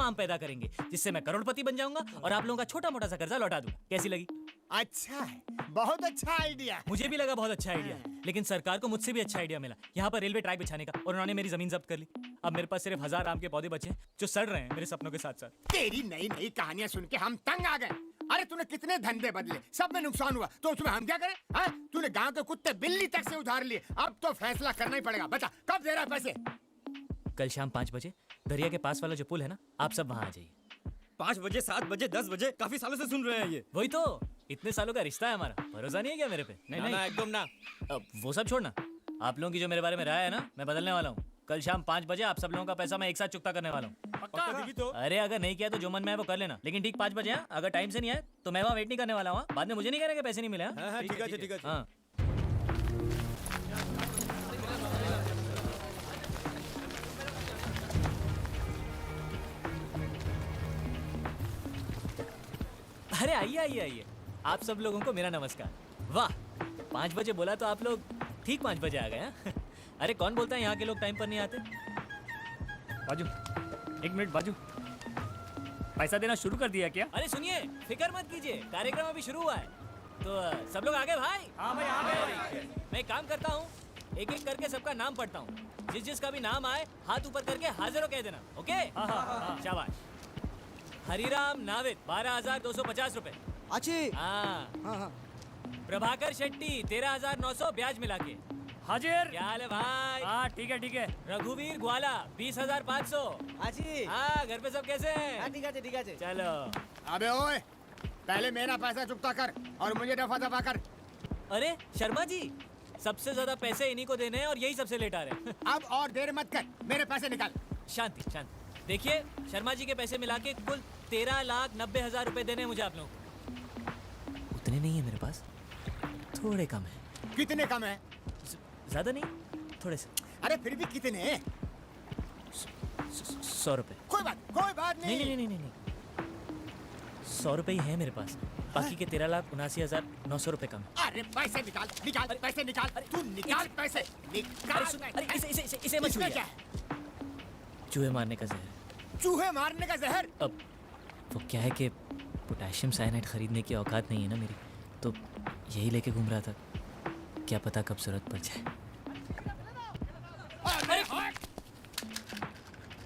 Farm पैदा करेंगे जिससे मैं करोड़पति बन जाऊंगा और आप लोगों का छोटा मोटा सा कर्जा लौटा दूंगा। कैसी लगी? अच्छा है, बहुत अच्छा आइडिया। मुझे भी लगा बहुत अच्छा आइडिया, लेकिन सरकार को मुझसे भी अच्छा आइडिया मिला यहाँ पर रेलवे ट्रैक बिछाने का, और उन्होंने मेरी जमीन जब्त कर ली। अब मेरे पास सिर्फ 1000 आम के पौधे बचे हैं जो सड़ रहे हैं मेरे सपनों के साथ साथ। तेरी नई नई कहानियां सुन के हम तंग आ गए। अरे तूने कितने धंधे बदले, सब में नुकसान हुआ, तो उसमें हम क्या करें? हाँ, तूने गांव के कुत्ते बिल्ली तक से उधार लिए, अब तो फैसला करना ही पड़ेगा। बता कब दे रहा है पैसे? कल शाम 5 बजे दरिया के पास वाला जो पुल है ना, आप सब वहाँ आ जाइए। 5 बजे, 7 बजे, 10 बजे, काफी सालों से सुन रहे हैं ये। वही तो, इतने सालों का रिश्ता है हमारा, भरोसा नहीं है क्या मेरे पे? नहीं ना, एकदम ना। अब वो सब छोड़ना, आप लोगों की जो मेरे बारे में राय है ना, मैं बदलने वाला हूँ। कल शाम 5 बजे आप सब लोगों का पैसा मैं एक साथ चुकता करने वाला हूँ। पक्का दिखी तो? अरे अगर नहीं किया तो जो मन में है वो कर लेना, लेकिन ठीक 5 बजे। हाँ, अगर टाइम से नहीं आए तो मैं वहाँ वेट नहीं करने वाला हूँ। बाद में मुझे नहीं कहना कि पैसे नहीं मिले। हाँ, ठीक है, ठीक है। हाँ, अरे आइए आइए आइए, आप सब लोगों को मेरा नमस्कार। वाह, 5 बजे बोला तो आप लोग ठीक 5 बजे आ गए। हाँ? अरे कौन बोलता है यहाँ के लोग टाइम पर नहीं आते? बाजू, 1 मिनट बाजू, पैसा देना शुरू कर दिया क्या? अरे सुनिए, फिक्र मत कीजिए, कार्यक्रम अभी शुरू हुआ है, तो सब लोग आ गए भाई। हाँ भाई, आ गए। मैं एक काम करता हूँ, एक एक करके सबका नाम पढ़ता हूँ, जिस जिसका भी नाम आए हाथ ऊपर करके हाजिर कह देना। ओके? हाँ। शाबाश। हरिराम नाविद 12,250 रुपए। अच्छी। हाँ। प्रभाकर शेट्टी 13,900 ब्याज मिला के। हाजिर। क्या हाल है भाई? हाँ ठीक है। रघुवीर ग्वाला 20,500। अच्छी। हाँ, घर पे सब कैसे हैं? ठीक है। चलो। अबे ओए, पहले मेरा पैसा चुकता कर और मुझे दफा दफा कर। अरे शर्मा जी, सबसे ज्यादा पैसे इन्हीं को देने हैं और यही सबसे लेट आ रहे हैं। अब और देर मत कर, मेरे पैसे निकाल। शांति। देखिए, शर्मा जी के पैसे मिला के कुल 13,90,000 रुपए देने हैं मुझे आप लोगों को। उतने नहीं है मेरे पास, थोड़े कम है। कितने कम है? ज्यादा नहीं, थोड़े से। अरे फिर भी कितने हैं? 100 रुपए। कोई बात नहीं। नहीं, 100 रुपए ही है मेरे पास, बाकी के 13,79,900 रुपए कम है। अरे पैसे निकाल, पैसे निकाल। तू निकाल पैसे, निकाल। अरे इसे मत इसमें छूइए। क्या है? चूहे मारने का जहर। चूहे मारने का जहर? अब वो क्या है कि पोटेशियम साइनाइड खरीदने की औकात नहीं है ना मेरी, तो यही लेके घूम रहा था, क्या पता कब जरूरत पड़ जाए।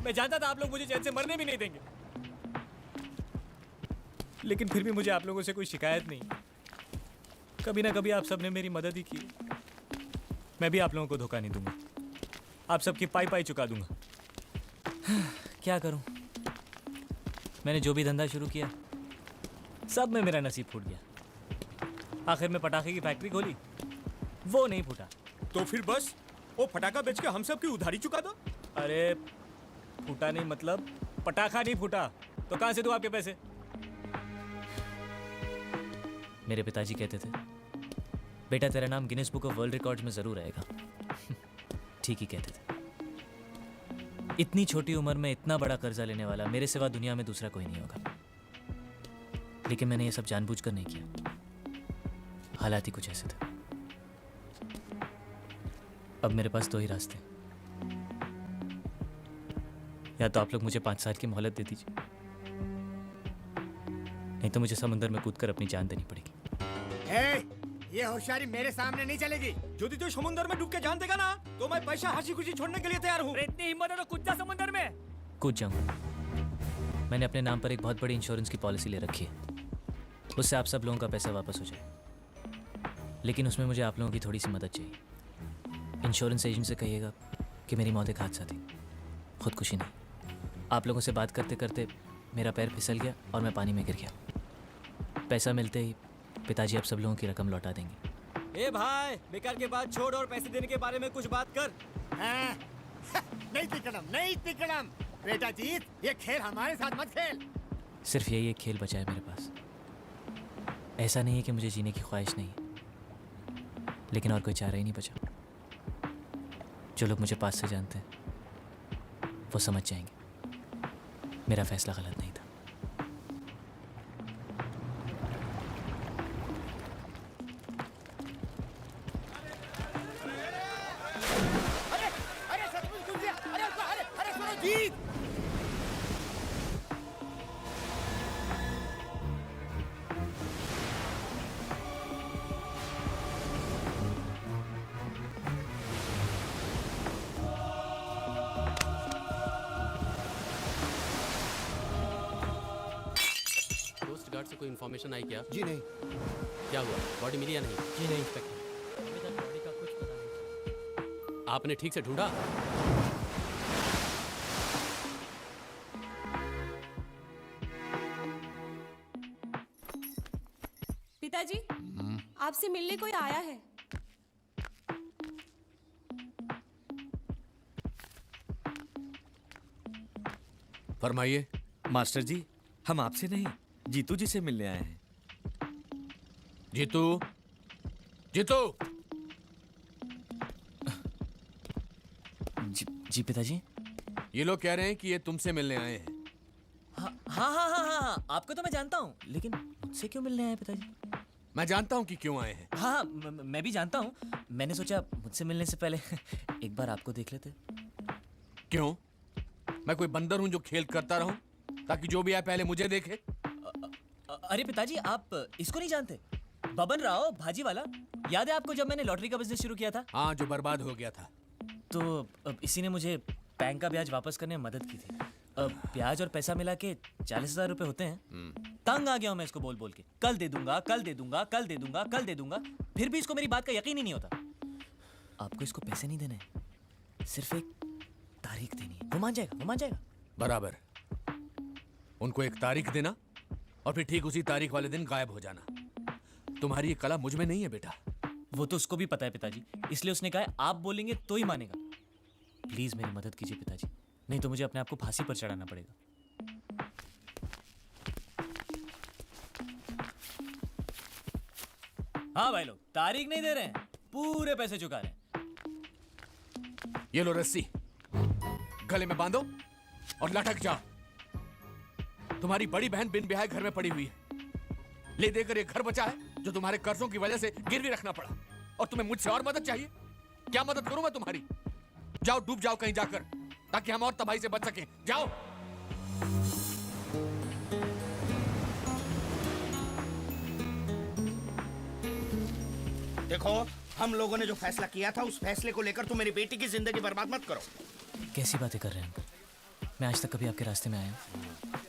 मैं जानता था आप लोग मुझे चैन से मरने भी नहीं देंगे, लेकिन फिर भी मुझे आप लोगों से कोई शिकायत नहीं। कभी ना कभी आप सब ने मेरी मदद ही की, मैं भी आप लोगों को धोखा नहीं दूंगा, आप सबकी पाई चुका दूंगा। क्या करूं, मैंने जो भी धंधा शुरू किया सब में मेरा नसीब फूट गया। आखिर में पटाखे की फैक्ट्री खोली, वो नहीं फूटा। तो फिर बस वो फटाका बेच के हम सब की उधारी चुका दो। अरे फूटा नहीं मतलब पटाखा नहीं फूटा, तो कहां से दूं आपके पैसे? मेरे पिताजी कहते थे, बेटा तेरा नाम Guinness book of world records में जरूर आएगा। ठीक ही कहते थे। इतनी छोटी उम्र में इतना बड़ा कर्जा लेने वाला मेरे सिवा दुनिया में दूसरा कोई नहीं होगा, लेकिन मैंने ये सब जानबूझकर नहीं किया, हालात ही कुछ ऐसे थे। अब मेरे पास 2 ही रास्ते, या तो आप लोग मुझे 5 साल की मोहलत दे दीजिए, नहीं तो मुझे समुद्र में कूदकर अपनी जान देनी पड़ेगी। ये होशियारी मेरे सामने नहीं चलेगी। यदि तो समुद्र में डूब के जान देगा ना, तो मैं पैसा हंसी खुशी छोड़ने के लिए तैयार हूँ। इतनी हिम्मत है तो कूद जा समुद्र में। कूद जाऊंगा। मैंने अपने नाम पर एक बहुत बड़ी इंश्योरेंस की पॉलिसी ले रखी है, उससे आप सब लोगों का पैसा वापस हो जाए, लेकिन उसमें मुझे आप लोगों की थोड़ी सी मदद चाहिए। इंश्योरेंस एजेंट से कहिएगा कि मेरी मौत एक हादसा थी, खुदकुशी नहीं। आप लोगों से बात करते करते मेरा पैर फिसल गया और मैं पानी में गिर गया। पैसा मिलते ही पिताजी आप सब लोगों की रकम लौटा देंगे। ए भाई, बेकार के बात छोड़ और पैसे देने के बारे में कुछ बात कर। नहीं तिकड़म बेटा जीत, ये खेल हमारे साथ मत खेल। सिर्फ यही एक खेल बचा है मेरे पास। ऐसा नहीं है कि मुझे जीने की ख्वाहिश नहीं है, लेकिन और कोई चारा ही नहीं बचा। जो लोग मुझे पास से जानते हैं वो समझ जाएंगे मेरा फैसला गलत नहीं था। से कोई इन्फॉर्मेशन आई क्या? जी नहीं। क्या हुआ? बॉडी मिली या नहीं? जी नहीं इंस्पेक्टर, अभी तक बॉडी का कुछ पता नहीं। आपने ठीक से ढूंढा? पिताजी, आपसे मिलने कोई आया है। फरमाइए। मास्टर जी, हम आपसे नहीं जीतू जी से मिलने आए हैं। जीतू, जीतू। जी पिताजी। ये लोग कह रहे हैं कि ये तुमसे मिलने आए हैं। हाँ, आपको तो मैं जानता हूँ, लेकिन मुझसे क्यों मिलने आए पिताजी? मैं जानता हूँ कि क्यों आए हैं। हाँ, मैं भी जानता हूँ। मैंने सोचा मुझसे मिलने से पहले एक बार आपको देख लेते। क्यों? मैं कोई बंदर हूँ जो खेल करता रहूं ताकि जो भी आए पहले मुझे देखे? अरे पिताजी, आप इसको नहीं जानते? बबन राव भाजी वाला, याद है आपको जब मैंने लॉटरी का बिजनेस शुरू किया था? हाँ, जो बर्बाद हो गया था। तो अब इसी ने मुझे बैंक का ब्याज वापस करने में मदद की थी। अब ब्याज और पैसा मिला के 40,000 रुपए होते हैं। तंग आ गया हूं मैं इसको बोल बोल के, कल दे दूंगा, कल दे दूंगा, कल दे दूंगा, कल दे दूंगा। फिर भी इसको मेरी बात का यकीन ही नहीं होता। आपको इसको पैसे नहीं देने, सिर्फ एक तारीख देनी है। वो मान जाएगा, वो मान जाएगा। बराबर। उनको एक तारीख देना और फिर ठीक उसी तारीख वाले दिन गायब हो जाना। तुम्हारी ये कला मुझ में नहीं है बेटा। वो तो उसको भी पता है पिताजी, इसलिए उसने कहा है आप बोलेंगे तो ही मानेगा। प्लीज मेरी मदद कीजिए पिताजी, नहीं तो मुझे अपने आप को फांसी पर चढ़ाना पड़ेगा। हाँ भाई लोग, तारीख नहीं दे रहे हैं, पूरे पैसे चुका रहे हैं। ये लो रस्सी, गले में बांधो और लटक जाओ। तुम्हारी बड़ी बहन बिन ब्याहे घर में पड़ी हुई है। ले देकर ये घर बचा है जो तुम्हारे कर्जों की वजह से गिरवी रखना पड़ा। और तुम्हें मुझसे और मदद चाहिए? क्या मदद करूं मैं तुम्हारी? जाओ, डूब जाओ कहीं जाकर, ताकि हम और तबाही से बच सकें। जाओ। देखो, हम लोगों ने जो फैसला किया था उस फैसले को लेकर तुम मेरी बेटी की जिंदगी बर्बाद मत करो। कैसी बातें कर रहे हैं अंकल? मैं आज तक कभी आपके रास्ते में आया हूं?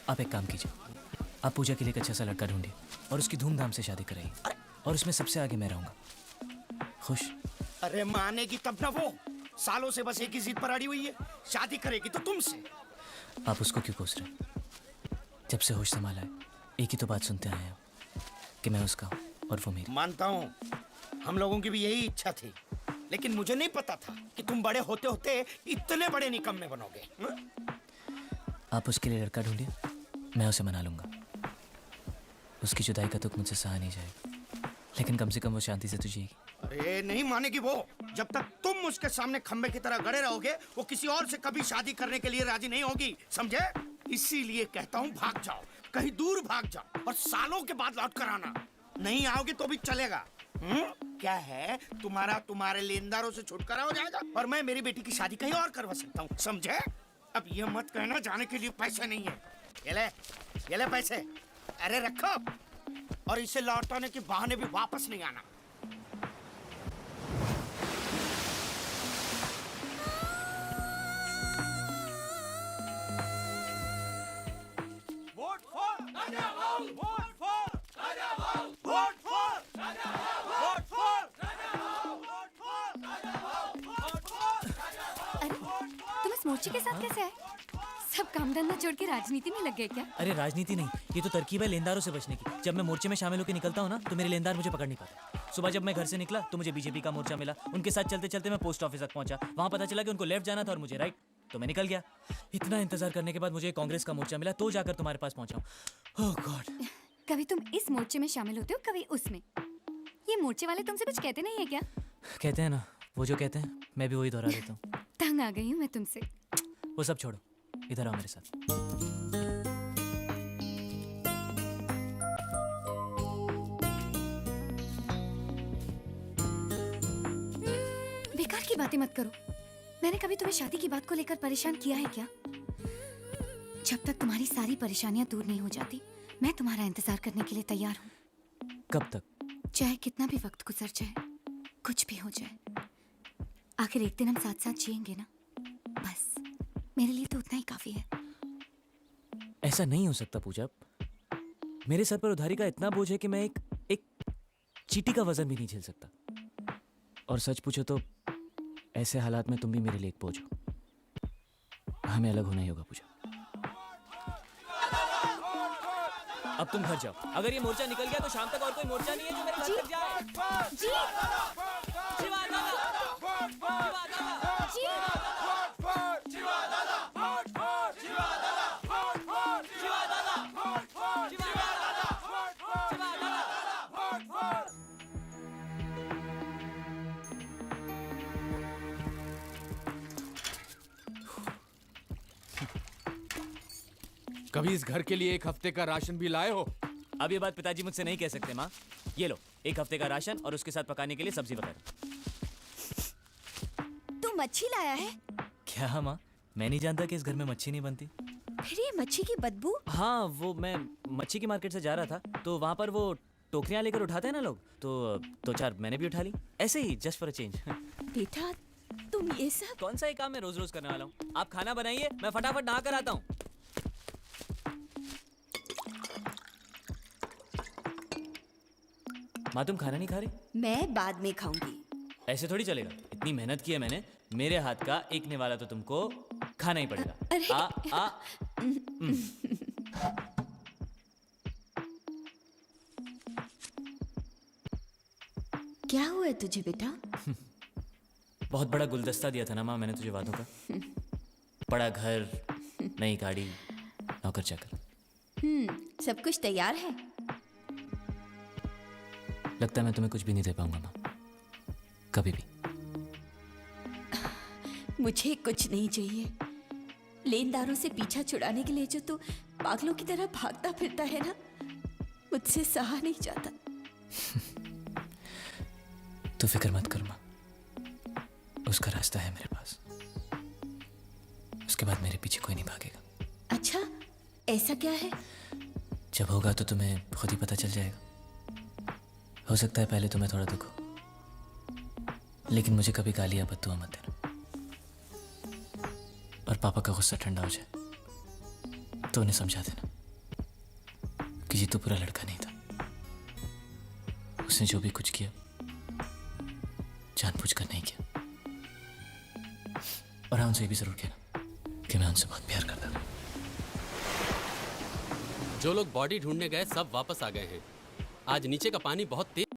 आप एक काम कीजिए, आप पूजा के लिए एक अच्छा सा लड़का ढूंढिए और उसकी धूमधाम से शादी कराइए, और उसमें सबसे आगे मैं रहूंगा। खुश? अरे मानेगी तब ना वो, सालों से बस एक ही जिद पर अड़ी हुई है, शादी करेगी तो तुमसे। आप उसको क्यों कोस रहे हैं? जब से होश संभाला है एक ही तो बात सुनते आए हैं कि मैं उसका हूं और वो मेरी। मानता हूँ, हम लोगों की भी यही इच्छा थी, लेकिन मुझे नहीं पता था कि तुम बड़े होते होते इतने बड़े निकम्मे बनोगे। आप उसके लिए लड़का ढूंढिए, मैं उसे मना लूंगा। उसकी जुदाई का दुख मुझसे सहा नहीं जाएगा, लेकिन कम से कम वो शांति से तो जिएगी। अरे नहीं मानेगी वो, जब तक तुम उसके सामने खंबे की तरह गड़े रहोगे वो किसी और से कभी शादी करने के लिए राजी नहीं होगी, समझे? इसीलिए कहता हूँ भाग जाओ, कहीं दूर भाग जाओ और सालों के बाद लौट कर आना। नहीं आओगे तो भी चलेगा। क्या है, तुम्हारे लेनदारों से छुटकारा हो जाएगा और मैं मेरी बेटी की शादी कहीं और करवा सकता हूँ, समझे? अब ये मत कहना जाने के लिए पैसे नहीं है। ये ले पैसे, अरे रखो, और इसे लौटाने के बहाने भी वापस नहीं आना। वोट फॉर राजा भाऊ, वोट फॉर राजा भाऊ, वोट फॉर राजा भाऊ, वोट फॉर राजा भाऊ, वोट फॉर राजा भाऊ, वोट फॉर राजा भाऊ। अरे तुम इस मोर्चे के साथ कैसे आए? सब काम धंधा छोड़ के राजनीति में लग गए क्या? अरे राजनीति नहीं, ये तो तरकीब है लेनदारों से बचने की। जब मैं मोर्चे में शामिल होकर निकलता हूँ ना, तो मेरे लेनदार मुझे पकड़ नहीं पाते। सुबह जब मैं घर से निकला तो मुझे बीजेपी का मोर्चा मिला, उनके साथ चलते चलते मैं पोस्ट ऑफिस तक पहुंचा। वहां पता चला कि उनको लेफ्ट जाना था और मुझे राइट, तो मैं निकल गया। इतना इंतजार करने के बाद मुझे कांग्रेस का मोर्चा मिला, तो जाकर तुम्हारे पास पहुंचा हूं। ओह गॉड। कभी तुम इस मोर्चे में शामिल होते हो, कभी उसमें। ये मोर्चे वाले तुमसे कुछ कहते नहीं है क्या? कहते हैं ना, वो जो कहते हैं मैं भी वही दोहरा देता हूँ। तंग आ गई हूँ मैं तुमसे। वो सब छोड़ो, इधर आओ मेरे साथ। बेकार की बातें मत करो। मैंने कभी तुम्हें शादी की बात को लेकर परेशान किया है क्या? जब तक तुम्हारी सारी परेशानियां दूर नहीं हो जाती, मैं तुम्हारा इंतजार करने के लिए तैयार हूँ। कब तक? चाहे कितना भी वक्त गुजर जाए, कुछ भी हो जाए, आखिर एक दिन हम साथ साथ जिएंगे ना, बस मेरे लिए तो उतना ही काफी है। ऐसा नहीं हो सकता पूजा, मेरे सर पर उधारी का इतना बोझ है कि मैं एक चींटी का वजन भी नहीं झेल सकता। और सच पूछो तो ऐसे हालात में तुम भी मेरे लिए एक बोझ हो। हमें अलग होना ही होगा पूजा। अब तुम घर जाओ। अगर ये मोर्चा निकल गया तो शाम तक और कोई मोर्चा नहीं है जो मेरे घर तक जाए। जी शिवा दादा! शिवा दादा! जी कभी इस घर के लिए एक हफ्ते का राशन भी लाए हो? अब ये बात पिताजी मुझसे नहीं कह सकते माँ। ये लो, एक हफ्ते का राशन और उसके साथ पकाने के लिए सब्जी वगैरह। तू मच्छी लाया है? क्या माँ, मैं नहीं जानता कि इस घर में मच्छी नहीं बनती। फिर ये मच्छी की बदबू? हाँ, वो मैं मच्छी की मार्केट से जा रहा था तो वहाँ पर वो टोकरियाँ लेकर उठाते हैं ना लोग, तो चार मैंने भी उठा ली, ऐसे ही जस्ट फॉर अ चेंज। बेटा तुम ये सब? कौन सा ये काम मैं रोज रोज करने वाला हूँ? आप खाना बनाइए, मैं फटाफट नहा कर आता हूँ। माँ तुम खाना नहीं खा रही? मैं बाद में खाऊंगी। ऐसे थोड़ी चलेगा। इतनी मेहनत की है मैंने, मेरे हाथ का एक निवाला तो तुमको खाना ही पड़ेगा। अरे आ क्या हुआ है तुझे बेटा? बहुत बड़ा गुलदस्ता दिया था ना माँ मैंने तुझे वादों का। बड़ा घर, नई गाड़ी, नौकर चाकर। सब कुछ तैयार है? लगता है मैं तुम्हें कुछ भी नहीं दे पाऊंगा माँ, कभी भी। मुझे कुछ नहीं चाहिए। लेनदारों से पीछा छुड़ाने के लिए जो तू पागलों की तरह भागता फिरता है ना, मुझसे सहा नहीं जाता। तू फिक्र मत कर माँ, उसका रास्ता है मेरे पास। उसके बाद मेरे पीछे कोई नहीं भागेगा। अच्छा, ऐसा क्या है? जब होगा तो तुम्हें खुद ही पता चल जाएगा। हो सकता है पहले तुम्हें थोड़ा दुख हो, लेकिन मुझे कभी गालियां बद्दुआ मत देना। और पापा का गुस्सा ठंडा हो जाए तो उन्हें समझा देना कि जीतू पूरा लड़का नहीं था। उसने जो भी कुछ किया जानबूझकर नहीं किया। और हाँ, उनसे ये भी जरूर कहना कि मैं उनसे बहुत प्यार करता था। जो लोग बॉडी ढूंढने गए सब वापस आ गए हैं। आज नीचे का पानी बहुत तेज